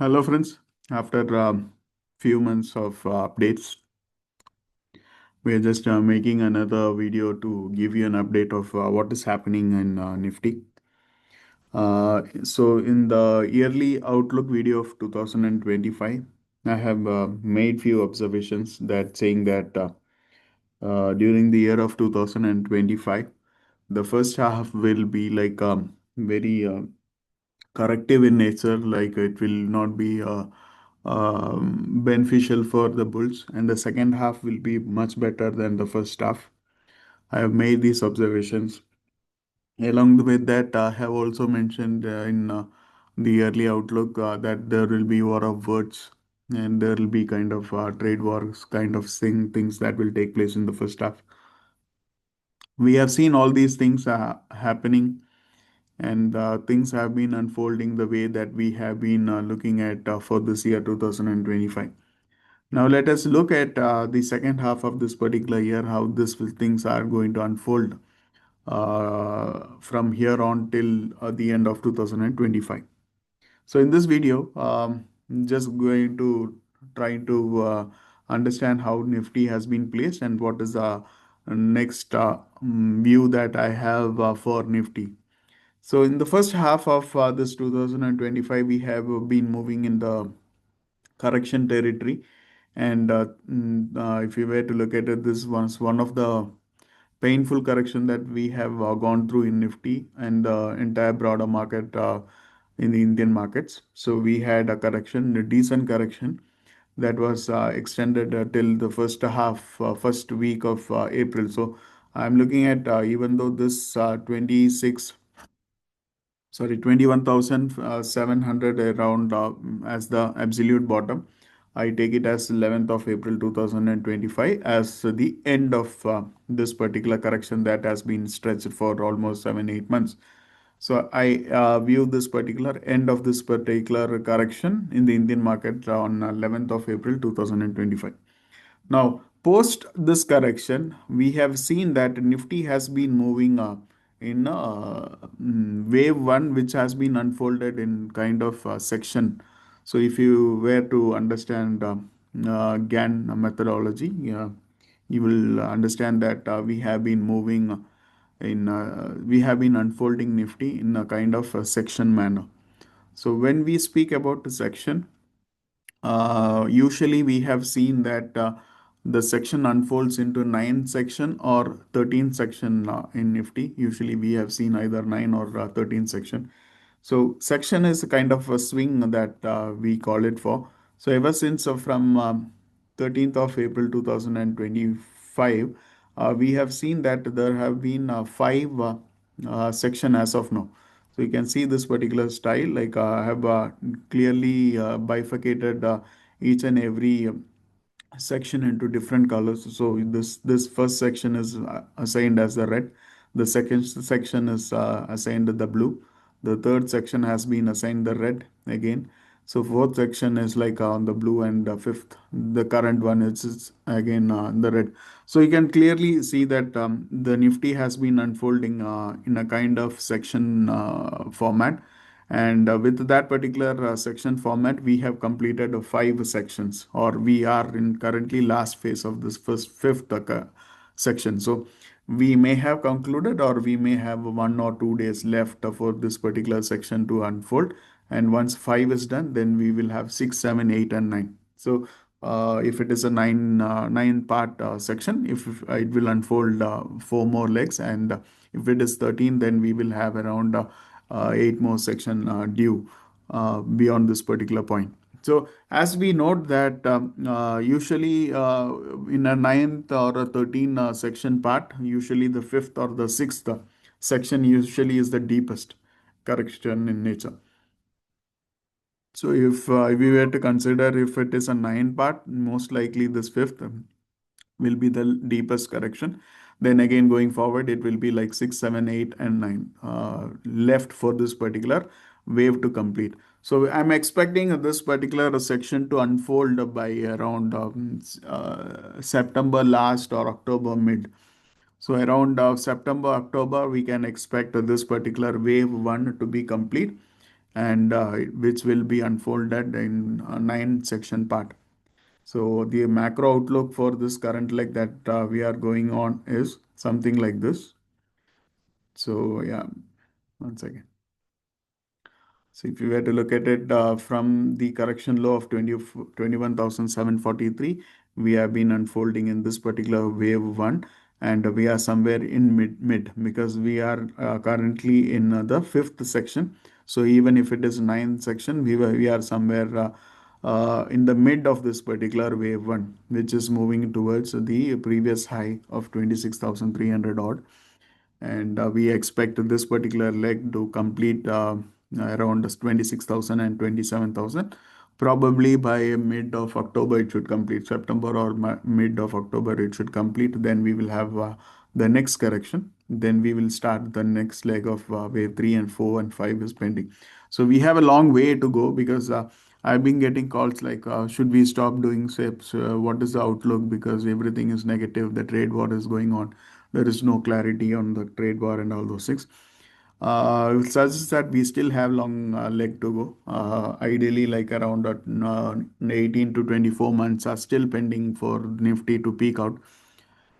Hello, friends. After few months of updates, we are just making another video to give you an update of what is happening in Nifty. So, in the yearly outlook video of 2025, I have made few observations that saying that during the year of 2025, the first half will be like very corrective in nature, like it will not be beneficial for the bulls, and the second half will be much better than the first half. I have made these observations. Along with that, I have also mentioned in the early outlook that there will be war of words, and there will be kind of trade wars kind of things that will take place in the first half. We have seen all these things happening, and things have been unfolding the way that we have been looking at for this year 2025. Now let us look at the second half of this particular year, how things are going to unfold from here on till the end of 2025. So in this video, just going to try to understand how Nifty has been placed and what is the next view that I have for Nifty. So in the first half of this 2025, we have been moving in the correction territory. And if you were to look at it, this was one of the painful correction that we have gone through in Nifty and the entire broader market in the Indian markets. So we had a correction, a decent correction that was extended till the first week of April. So I'm looking at even though this 21,700 around as the absolute bottom. I take it as 11th of April 2025 as the end of this particular correction that has been stretched for almost 7-8 months. So I view this particular end of this particular correction in the Indian market on 11th of April 2025. Now, post this correction, we have seen that Nifty has been moving in wave one, which has been unfolded in kind of section. So, if you were to understand GAN methodology, you will understand that we have been unfolding Nifty in a kind of a section manner. So, when we speak about the section, usually we have seen that the section unfolds into 9 section or 13 section in Nifty. Usually we have seen either 9 or 13 section. So section is a kind of a swing that we call it for. So ever since from 13th of April 2025, we have seen that there have been 5 section as of now. So you can see this particular style, like I have clearly bifurcated each and every section into different colors. So this first section is assigned as the red. The second section is assigned the blue. The third section has been assigned the red again. So fourth section is like on the blue, and fifth, the current one is again the red. So you can clearly see that the Nifty has been unfolding in a kind of section format. And with that particular section format, we have completed 5 sections, or we are in currently last phase of this fifth section. So we may have concluded, or we may have 1 or 2 days left for this particular section to unfold. And once 5 is done, then we will have 6, 7, 8, and 9. So if it is a nine part section, if it will unfold 4 more legs, and if it is 13, then we will have around 8 more section due beyond this particular point. So as we note that usually in a ninth or a 13 section part, usually the fifth or the sixth section usually is the deepest correction in nature. So if we were to consider if it is a 9 part, most likely this fifth will be the deepest correction. Then again, going forward, it will be like 6, 7, 8, and 9 left for this particular wave to complete. So I'm expecting this particular section to unfold by around September last or October mid. So around September, October, we can expect this particular wave one to be complete. and which will be unfolded in nine section part. So the macro outlook for this current leg that we are going on is something like this. So yeah, one second. So if you were to look at it from the correction low of 21,743, we have been unfolding in this particular wave one, and we are somewhere in mid because we are currently in the fifth section. So even if it is ninth section, we are somewhere in the mid of this particular wave one, which is moving towards the previous high of 26,300 odd, and we expect this particular leg to complete around 26,000 and 27,000. Probably by mid of October it should complete. September or mid of October it should complete. Then we will have the next correction. Then we will start the next leg of wave 3 and 4 and 5 is pending. So we have a long way to go because I've been getting calls like, should we stop doing SIPs? What is the outlook? Because everything is negative. The trade war is going on. There is no clarity on the trade war and all those things. It suggests that we still have long leg to go. Ideally, like around 18 to 24 months are still pending for Nifty to peak out,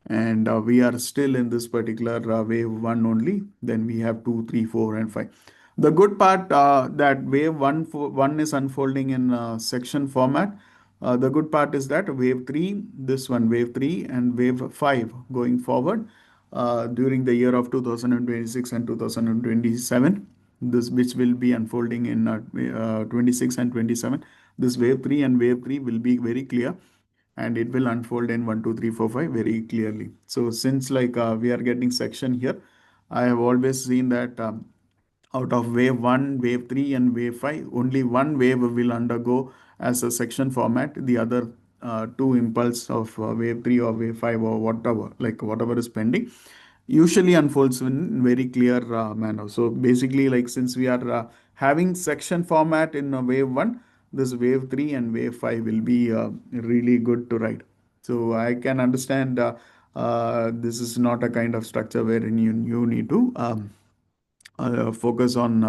and we are still in this particular wave one only. Then we have two, three, four, and five. The good part that wave one is unfolding in section format. The good part is that wave three, this one, wave three, and wave five going forward during the year of 2026 and 2027. This which will be unfolding in 26 and 27. This wave three and wave three will be very clear, and it will unfold in 1 2 3 4 5 very clearly. So since like we are getting section here, I have always seen that out of wave 1, wave 3, and wave 5, only one wave will undergo as a section format. The other two impulse of wave 3 or wave 5 or whatever, like whatever is pending, usually unfolds in very clear manner. So basically, like since we are having section format in wave 1, this wave 3 and wave 5 will be really good to write. So I can understand this is not a kind of structure wherein you need to focus on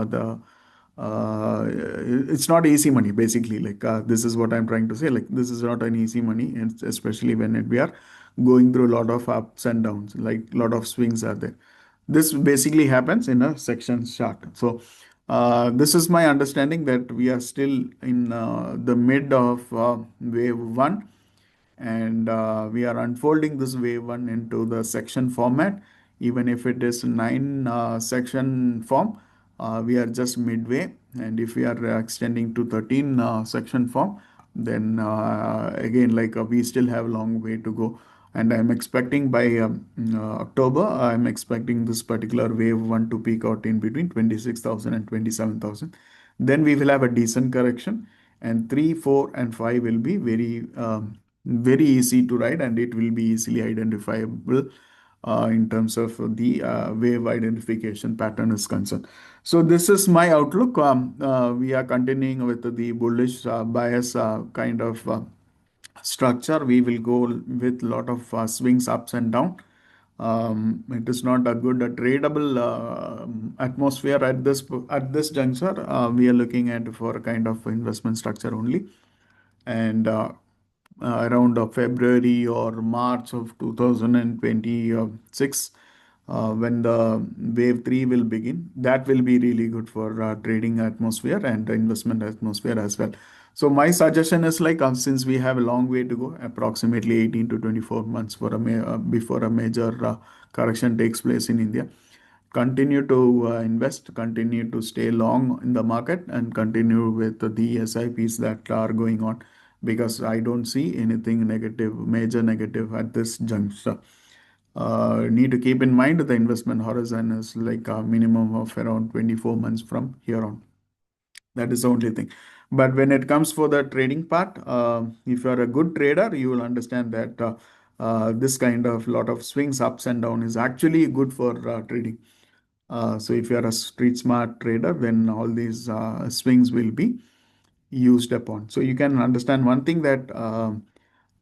it's not easy money basically. Like this is what I'm trying to say. Like this is not an easy money, and especially when we are going through a lot of ups and downs, like a lot of swings are there. This basically happens in a section chart. So this is my understanding that we are still in the mid of wave one, and we are unfolding this wave one into the section format. Even if it is nine section form, we are just midway, and if we are extending to 13 section form, then again, like we still have a long way to go. And I'm expecting by October, I'm expecting this particular wave one to peak out in between 26,000 and 27,000. Then we will have a decent correction, and 3, 4, and 5 will be very easy to write, and it will be easily identifiable in terms of the wave identification pattern is concerned. So this is my outlook. We are continuing with the bullish bias kind of structure. We will go with lot of swings ups and down. It is not a good tradable atmosphere at this juncture. We are looking at for a kind of investment structure only, and around February or March of 2026, when the wave 3 will begin, that will be really good for trading atmosphere and investment atmosphere as well. So my suggestion is like since we have a long way to go, approximately 18 to 24 months for before a major correction takes place in India, continue to invest, continue to stay long in the market, and continue with the SIPs that are going on, because I don't see anything negative, major negative at this juncture. Need to keep in mind the investment horizon is like a minimum of around 24 months from here on. That is the only thing. But when it comes for the trading part, if you are a good trader, you will understand that this kind of lot of swings ups and down is actually good for trading. So if you are a street smart trader, then all these swings will be used upon. So you can understand one thing that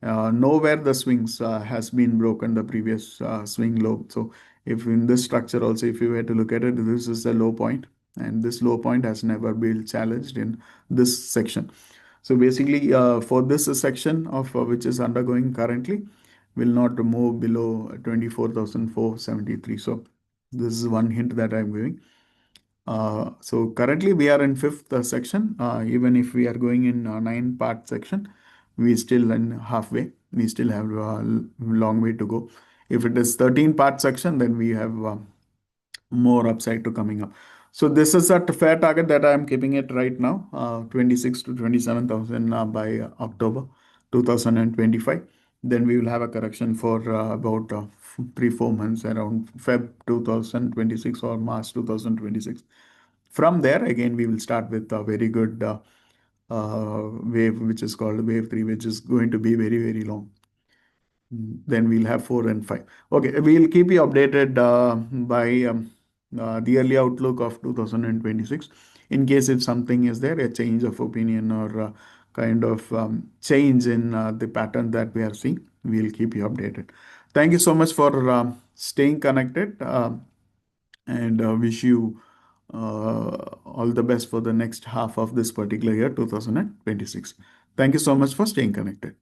nowhere the swings has been broken the previous swing low. So if in this structure also, if you were to look at it, this is the low point. and this low point has never been challenged in this section. So basically, for this section of which is undergoing currently, will not move below 24,473. So this is one hint that I'm giving. So currently we are in fifth section. Even if we are going in nine part section, we still in halfway. We still have a long way to go. If it is 13 part section, then we have more upside to coming up. So this is a fair target that I am keeping it right now, 26 to 27,000 by October 2025. Then we will have a correction for about 3 4 months around Feb 2026 or March 2026. From there, again, we will start with a very good wave, which is called wave three, which is going to be very, very long. Then we'll have four and five. Okay, we'll keep you updated by the early outlook of 2026. In case if something is there, a change of opinion or kind of change in the pattern that we are seeing, we'll keep you updated. Thank you so much for staying connected and wish you all the best for the next half of this particular year, 2026. Thank you so much for staying connected.